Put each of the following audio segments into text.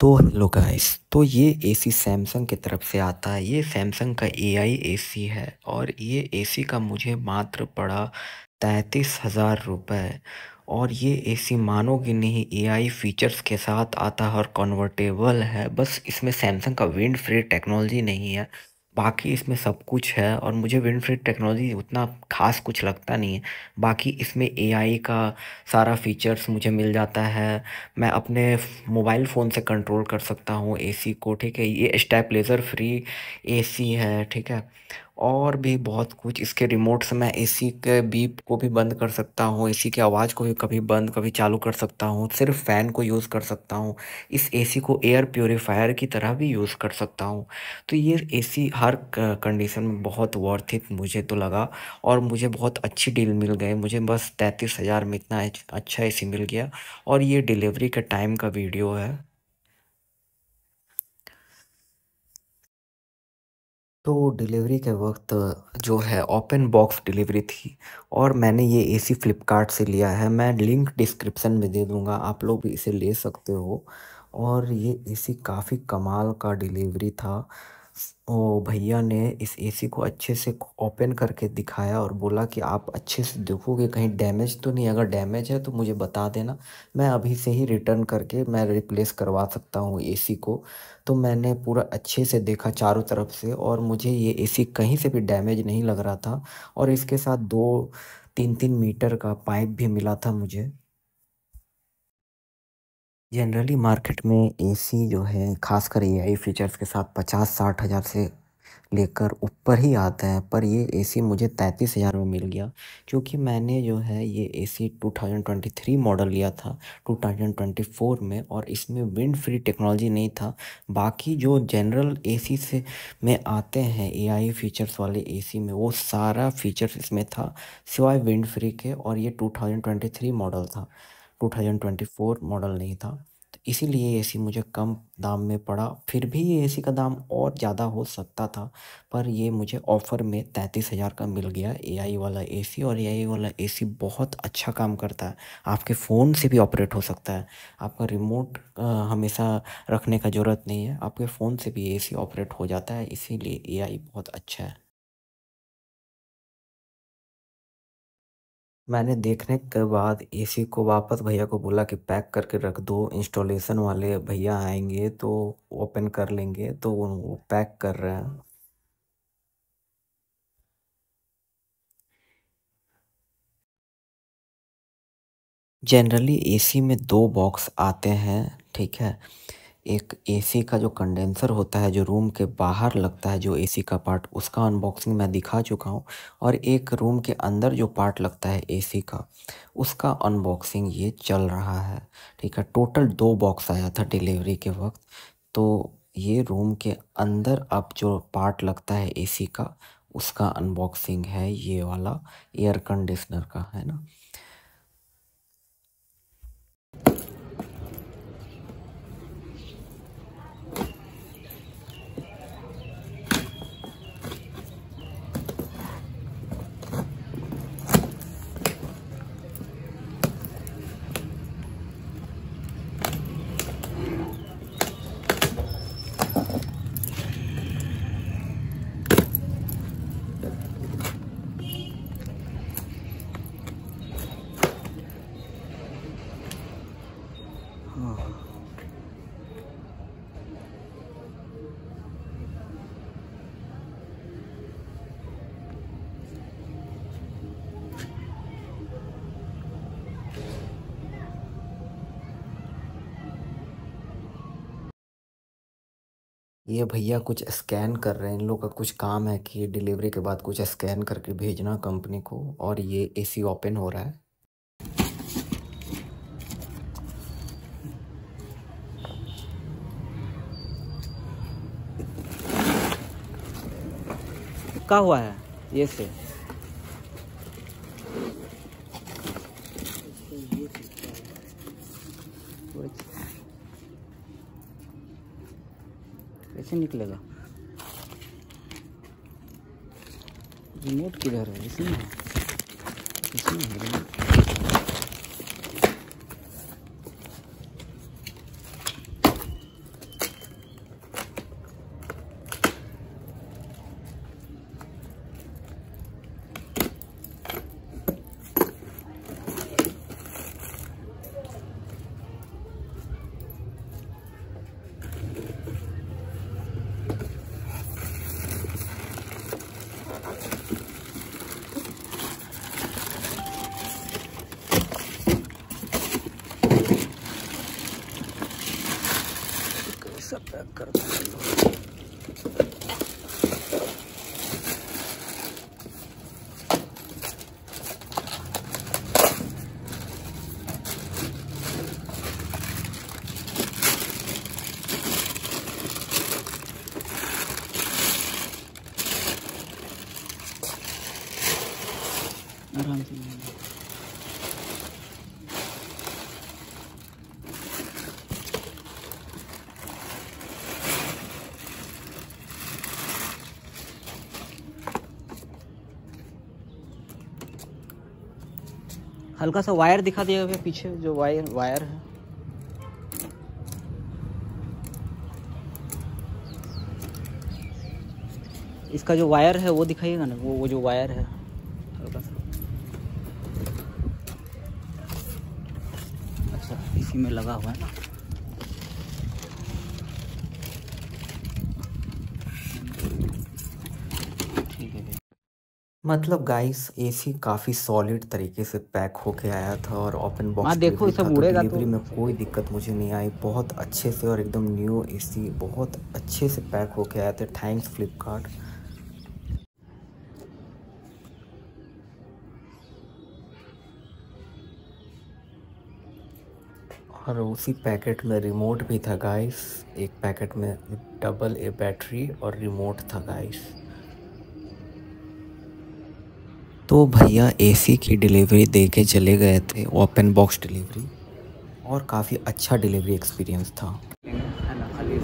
तो hello guys. तो ये एसी सैमसंग की तरफ से आता है। ये सैमसंग का एआई एसी है और ये एसी का मुझे मात्र पड़ा 33,000 रुपये। और ये एसी मानोगे नहीं, एआई फीचर्स के साथ आता है और कन्वर्टेबल है। बस इसमें सैमसंग का विंड फ्री टेक्नोलॉजी नहीं है, बाकी इसमें सब कुछ है। और मुझे विंड फ्री टेक्नोलॉजी उतना खास कुछ लगता नहीं है। बाकी इसमें एआई का सारा फीचर्स मुझे मिल जाता है। मैं अपने मोबाइल फ़ोन से कंट्रोल कर सकता हूँ एसी को, ठीक है। ये स्टेबलाइजर फ्री एसी है, ठीक है। और भी बहुत कुछ इसके रिमोट से मैं एसी के बीप को भी बंद कर सकता हूँ, एसी की आवाज़ को भी कभी बंद कभी चालू कर सकता हूँ, सिर्फ फ़ैन को यूज़ कर सकता हूँ। इस एसी को एयर प्योरीफायर की तरह भी यूज़ कर सकता हूँ। तो ये एसी हर कंडीशन में बहुत वर्थ इट मुझे तो लगा। और मुझे बहुत अच्छी डील मिल गई। मुझे बस 33,000 में इतना अच्छा एसी मिल गया। और ये डिलीवरी के टाइम का वीडियो है। तो डिलीवरी के वक्त जो है ओपन बॉक्स डिलीवरी थी। और मैंने ये एसी फ्लिपकार्ट से लिया है। मैं लिंक डिस्क्रिप्शन में दे दूँगा, आप लोग भी इसे ले सकते हो। और ये एसी काफ़ी कमाल का डिलीवरी था। ओ भैया ने इस एसी को अच्छे से ओपन करके दिखाया और बोला कि आप अच्छे से देखोगे कहीं डैमेज तो नहीं, अगर डैमेज है तो मुझे बता देना, मैं अभी से ही रिटर्न करके मैं रिप्लेस करवा सकता हूँ एसी को। तो मैंने पूरा अच्छे से देखा चारों तरफ से और मुझे ये एसी कहीं से भी डैमेज नहीं लग रहा था। और इसके साथ 2-3 मीटर का पाइप भी मिला था मुझे। जनरली मार्केट में एसी जो है खासकर एआई फीचर्स के साथ 50-60 हज़ार से लेकर ऊपर ही आता है, पर ये एसी मुझे 33,000 में मिल गया। क्योंकि मैंने जो है ये एसी 2023 मॉडल लिया था 2024 में, और इसमें विंड फ्री टेक्नोलॉजी नहीं था। बाकी जो जनरल एसी से में आते हैं एआई फीचर्स वाले एसी में, वो सारा फीचर्स इसमें था सिवाय विंड फ्री के। और ये 2023 मॉडल था, 2024 मॉडल नहीं था। तो इसीलिए ये एसी मुझे कम दाम में पड़ा। फिर भी ये एसी का दाम और ज़्यादा हो सकता था, पर ये मुझे ऑफ़र में 33,000 का मिल गया एआई वाला एसी। और एआई वाला एसी बहुत अच्छा काम करता है, आपके फ़ोन से भी ऑपरेट हो सकता है। आपका रिमोट हमेशा रखने का ज़रूरत नहीं है, आपके फ़ोन से भी एसी ऑपरेट हो जाता है। इसीलिए एआई बहुत अच्छा है। मैंने देखने के बाद एसी को वापस भैया को बोला कि पैक करके रख दो, इंस्टॉलेशन वाले भैया आएंगे तो ओपन कर लेंगे। तो वो पैक कर रहे हैं। जनरली एसी में दो बॉक्स आते हैं, ठीक है। एक एसी का जो कंडेंसर होता है, जो रूम के बाहर लगता है, जो एसी का पार्ट, उसका अनबॉक्सिंग मैं दिखा चुका हूँ। और एक रूम के अंदर जो पार्ट लगता है एसी का, उसका अनबॉक्सिंग ये चल रहा है, ठीक है। टोटल दो बॉक्स आया था डिलीवरी के वक्त। तो ये रूम के अंदर अब जो पार्ट लगता है एसी का, उसका अनबॉक्सिंग है ये वाला, एयर कंडीशनर का, है ना। ये भैया कुछ स्कैन कर रहे हैं, इन लोग का कुछ काम है कि डिलीवरी के बाद कुछ स्कैन करके भेजना कंपनी को। और ये एसी ओपन हो रहा है। क्या हुआ है ये से? कैसे निकलेगा? रिमोट किधर है? इसी में है रिमोट। सब पैक करते हैं। आराम से हल्का सा वायर दिखा दिया भैया, पीछे जो वायर है। इसका जो वायर है वो दिखाइएगा ना, वो जो वायर है हल्का सा। अच्छा, इसी में लगा हुआ है ना। ठीक है भैया। मतलब गाइस एसी काफ़ी सॉलिड तरीके से पैक होके आया था और ओपन बॉक्स देखो डिलीवरी सब था, तो उड़ेगा डिलीवरी में कोई दिक्कत मुझे नहीं आई। बहुत अच्छे से और एकदम न्यू एसी बहुत अच्छे से पैक होके आया था। थैंक्स फ्लिपकार्ट। और उसी पैकेट में रिमोट भी था गाइस। एक पैकेट में डबल ए बैटरी और रिमोट था गाइस। तो भैया एसी की डिलीवरी दे के चले गए थे, ओपन बॉक्स डिलीवरी, और काफ़ी अच्छा डिलीवरी एक्सपीरियंस था।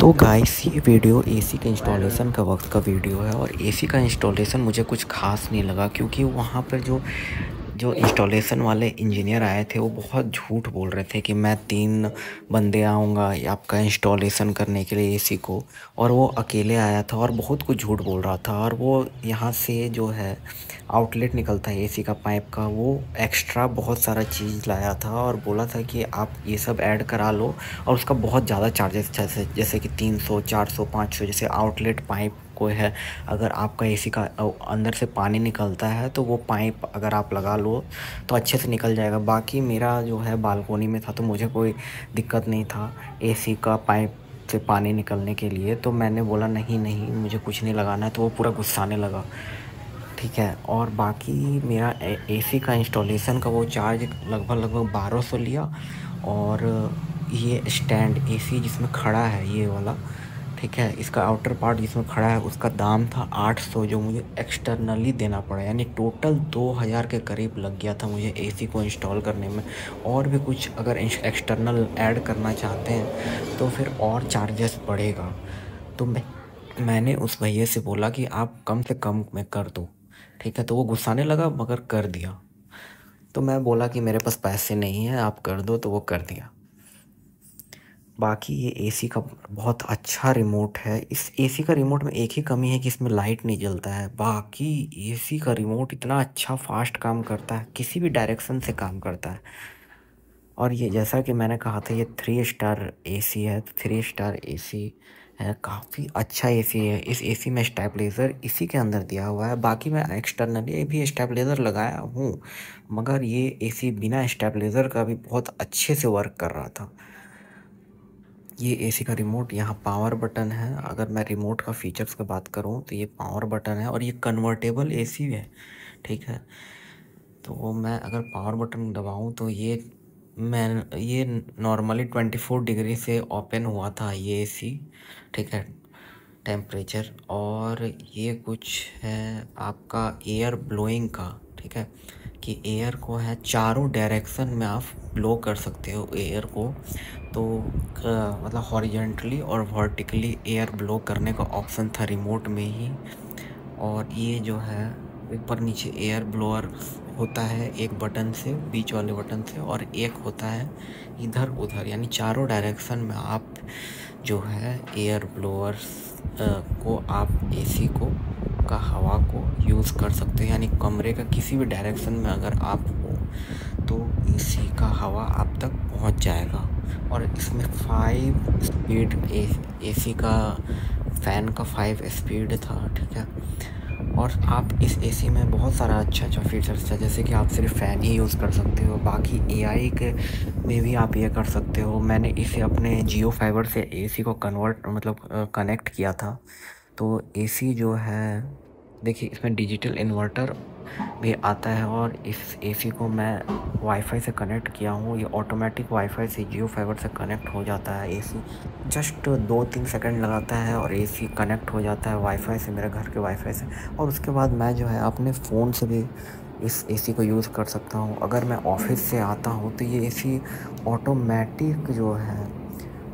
तो गाइस ये वीडियो एसी के इंस्टॉलेशन का वक्त का वीडियो है, और एसी का इंस्टॉलेशन मुझे कुछ खास नहीं लगा, क्योंकि वहाँ पर जो इंस्टॉलेशन वाले इंजीनियर आए थे वो बहुत झूठ बोल रहे थे कि मैं 3 बंदे आऊँगा आपका इंस्टॉलेशन करने के लिए एसी को, और वो अकेले आया था और बहुत कुछ झूठ बोल रहा था। और वो यहाँ से जो है आउटलेट निकलता है एसी का पाइप का, वो एक्स्ट्रा बहुत सारा चीज़ लाया था और बोला था कि आप ये सब ऐड करा लो, और उसका बहुत ज़्यादा चार्जेस जैसे कि 300 400 500 जैसे आउटलेट पाइप को है। अगर आपका एसी का अंदर से पानी निकलता है तो वो पाइप अगर आप लगा लो तो अच्छे से निकल जाएगा। बाकी मेरा जो है बालकोनी में था तो मुझे कोई दिक्कत नहीं था एसी का पाइप से पानी निकलने के लिए, तो मैंने बोला नहीं नहीं मुझे कुछ नहीं लगाना है, तो वो पूरा गुस्साने लगा। ठीक है, और बाकी मेरा एसी का इंस्टॉलेशन का वो चार्ज लगभग 1200 लिया। और ये स्टैंड एसी जिसमें खड़ा है ये वाला, ठीक है, इसका आउटर पार्ट जिसमें खड़ा है उसका दाम था 800, जो मुझे एक्सटर्नली देना पड़ा, यानी टोटल 2000 के करीब लग गया था मुझे एसी को इंस्टॉल करने में। और भी कुछ अगर एक्सटर्नल ऐड करना चाहते हैं तो फिर और चार्जेस बढ़ेगा। तो मैंने उस भैया से बोला कि आप कम से कम में कर दो, ठीक है, तो वो गुस्साने लगा मगर कर दिया। तो मैं बोला कि मेरे पास पैसे नहीं हैं, आप कर दो, तो वो कर दिया। बाकी ये एसी का बहुत अच्छा रिमोट है। इस एसी का रिमोट में एक ही कमी है कि इसमें लाइट नहीं जलता है, बाकी एसी का रिमोट इतना अच्छा फास्ट काम करता है, किसी भी डायरेक्शन से काम करता है। और ये जैसा कि मैंने कहा था ये 3 स्टार एसी है, 3 स्टार एसी है, काफ़ी अच्छा एसी है। इस एसी में स्टेबलाइज़र इसी के अंदर दिया हुआ है। बाकी मैं एक्सटर्नली भी स्टेबलाइज़र लगाया हूँ, मगर ये एसी बिना स्टेबलाइज़र का भी बहुत अच्छे से वर्क कर रहा था। ये एसी का रिमोट, यहाँ पावर बटन है। अगर मैं रिमोट का फीचर्स की बात करूँ तो ये पावर बटन है, और ये कन्वर्टेबल एसी है, ठीक है। तो मैं अगर पावर बटन दबाऊँ तो ये नॉर्मली 24 डिग्री से ओपन हुआ था ये एसी, ठीक है, टेम्परेचर। और ये कुछ है आपका एयर ब्लोइंग का, ठीक है, कि एयर को है चारों डायरेक्शन में आप ब्लो कर सकते हो एयर को। तो मतलब हॉरिजॉन्टली और वर्टिकली एयर ब्लो करने का ऑप्शन था रिमोट में ही। और ये जो है ऊपर नीचे एयर ब्लोअर होता है एक बटन से, बीच वाले बटन से, और एक होता है इधर उधर, यानी चारों डायरेक्शन में आप जो है एयर ब्लोअर्स को आप एसी को का हवा को यूज़ कर सकते हैं। यानी कमरे का किसी भी डायरेक्शन में अगर आप हो तो एसी का हवा आप तक पहुंच जाएगा। और इसमें 5 स्पीड एसी का फ़ैन का 5 स्पीड था, ठीक है। और आप इस एसी में बहुत सारा अच्छा फीचर्स है, जैसे कि आप सिर्फ फ़ैन ही यूज़ कर सकते हो। बाकी एआई के में भी आप ये कर सकते हो। मैंने इसे अपने जियो फाइबर से एसी को कन्वर्ट मतलब कनेक्ट किया था। तो एसी जो है, देखिए इसमें डिजिटल इन्वर्टर भी आता है और इस एसी को मैं वाईफाई से कनेक्ट किया हूँ। ये ऑटोमेटिक वाईफाई से जियो फाइबर से कनेक्ट हो जाता है। एसी जस्ट 2-3 सेकंड लगाता है और एसी कनेक्ट हो जाता है वाईफाई से, मेरे घर के वाईफाई से। और उसके बाद मैं जो है अपने फ़ोन से भी इस एसी को यूज़ कर सकता हूँ। अगर मैं ऑफिस से आता हूँ तो ये एसी ऑटोमेटिक जो है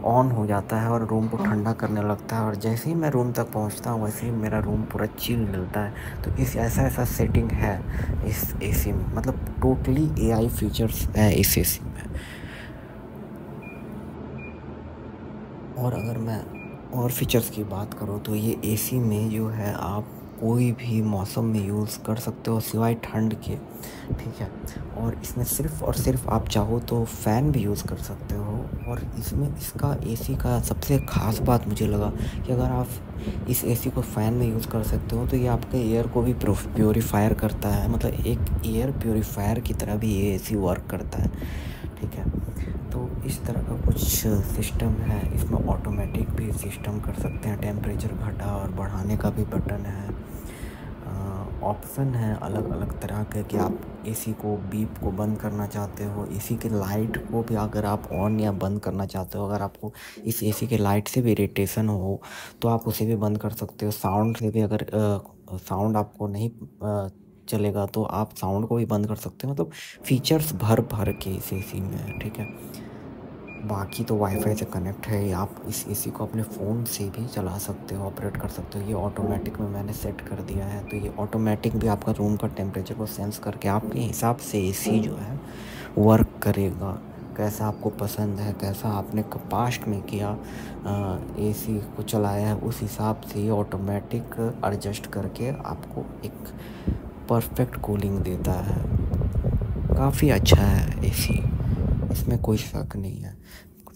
ऑन हो जाता है और रूम को ठंडा करने लगता है, और जैसे ही मैं रूम तक पहुंचता हूँ वैसे ही मेरा रूम पूरा चिल मिलता है। तो इस ऐसा सेटिंग है इस एसी में, मतलब टोटली एआई फीचर्स है इस एसी में। और अगर मैं और फीचर्स की बात करूँ तो ये एसी में जो है आप कोई भी मौसम में यूज़ कर सकते हो सिवाय ठंड के, ठीक है। और इसमें सिर्फ़ और सिर्फ आप चाहो तो फ़ैन भी यूज़ कर सकते हो। और इसमें इसका एसी का सबसे ख़ास बात मुझे लगा कि अगर आप इस एसी को फ़ैन में यूज़ कर सकते हो तो ये आपके एयर को भी प्योरीफायर करता है, मतलब एक एयर प्योरीफायर की तरह भी ये एसी वर्क करता है, ठीक है। तो इस तरह का कुछ सिस्टम है इसमें। ऑटोमेटिक भी सिस्टम कर सकते हैं, टेम्परेचर घटा और बढ़ाने का भी बटन है। ऑप्शन है अलग अलग तरह के कि आप एसी को बीप को बंद करना चाहते हो, एसी के लाइट को भी अगर आप ऑन या बंद करना चाहते हो, अगर आपको इस एसी के लाइट से भी इरिटेशन हो तो आप उसे भी बंद कर सकते हो। साउंड से भी अगर साउंड आपको नहीं चलेगा तो आप साउंड को भी बंद कर सकते हो। मतलब फीचर्स भर भर के इस एसी में है, ठीक है। बाकी तो वाईफाई से कनेक्ट है, आप इस एसी को अपने फ़ोन से भी चला सकते हो, ऑपरेट कर सकते हो। ये ऑटोमेटिक में मैंने सेट कर दिया है, तो ये ऑटोमेटिक भी आपका रूम का टेम्परेचर को सेंस करके आपके हिसाब से एसी जो है वर्क करेगा। कैसा आपको पसंद है, कैसा आपने पास्ट में किया एसी को चलाया है, उस हिसाब से ये ऑटोमेटिक एडजस्ट करके आपको एक परफेक्ट कूलिंग देता है। काफ़ी अच्छा है एसी, इसमें कोई शक नहीं है।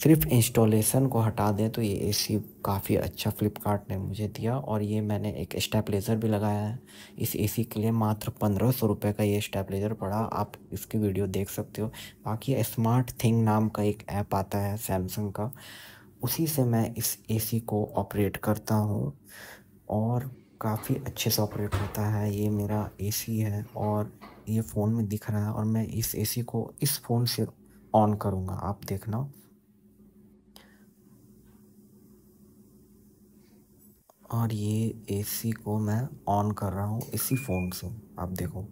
सिर्फ इंस्टॉलेशन को हटा दें तो ये एसी काफ़ी अच्छा फ्लिपकार्ट ने मुझे दिया। और ये मैंने एक स्टेबलाइज़र भी लगाया है इस एसी के लिए, मात्र 1500 रुपये का ये स्टेबलाइज़र पड़ा, आप इसकी वीडियो देख सकते हो। बाकी स्मार्ट थिंग नाम का एक ऐप आता है सैमसंग का, उसी से मैं इस एसी को ऑपरेट करता हूँ और काफ़ी अच्छे से ऑपरेट होता है। ये मेरा एसी है और ये फ़ोन में दिख रहा है, और मैं इस एसी को इस फ़ोन से ऑन करूँगा, आप देखना। और ये एसी को मैं ऑन कर रहा हूँ इसी फ़ोन से, आप देखो।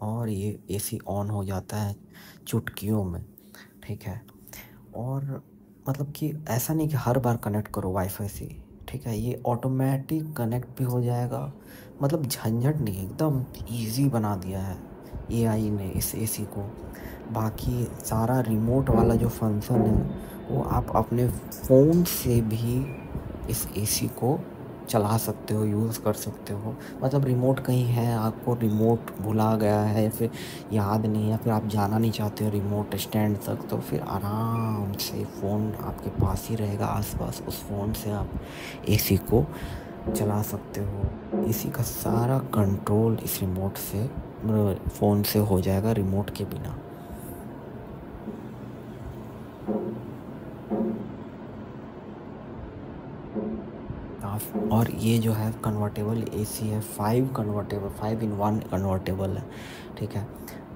और ये एसी ऑन हो जाता है चुटकियों में, ठीक है। और मतलब कि ऐसा नहीं कि हर बार कनेक्ट करो वाईफाई से, ठीक है। ये ऑटोमेटिक कनेक्ट भी हो जाएगा, मतलब झंझट नहीं, एकदम इजी बना दिया है एआई ने इस एसी को। बाकी सारा रिमोट वाला जो फंक्शन है वो आप अपने फ़ोन से भी इस एसी को चला सकते हो, यूज़ कर सकते हो। मतलब रिमोट कहीं है, आपको रिमोट भुला गया है या फिर याद नहीं है, फिर आप जाना नहीं चाहते हो रिमोट स्टैंड तक, तो फिर आराम से फ़ोन आपके पास ही रहेगा आसपास, उस फ़ोन से आप एसी को चला सकते हो। एसी का सारा कंट्रोल इस रिमोट से फ़ोन से हो जाएगा रिमोट के बिना। और ये जो है कन्वर्टेबल एसी है, 5 इन 1 कन्वर्टेबल है, ठीक है।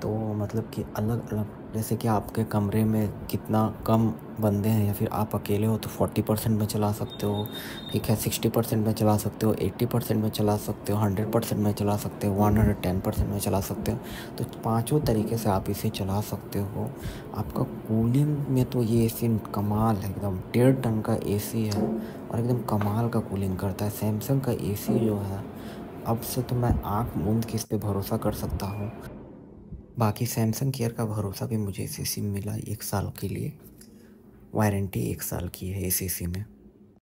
तो मतलब कि अलग अलग, जैसे कि आपके कमरे में कितना कम बंदे हैं या फिर आप अकेले हो तो 40% में चला सकते हो, ठीक है। 60% में चला सकते हो, 80% में चला सकते हो, 100% में चला सकते हो, 110% में चला सकते हो। तो पांचों तरीके से आप इसे चला सकते हो। आपका कूलिंग में तो ये एसी कमाल है, एकदम 1.5 टन का एसी है और एकदम कमाल का कूलिंग करता है। सैमसंग का एसी जो है, अब से तो मैं आँख मूंद के इस पे भरोसा कर सकता हूँ। बाकी सैमसंग केयर का भरोसा भी मुझे इस एसी में मिला 1 साल के लिए, वारंटी 1 साल की है इस एसी में।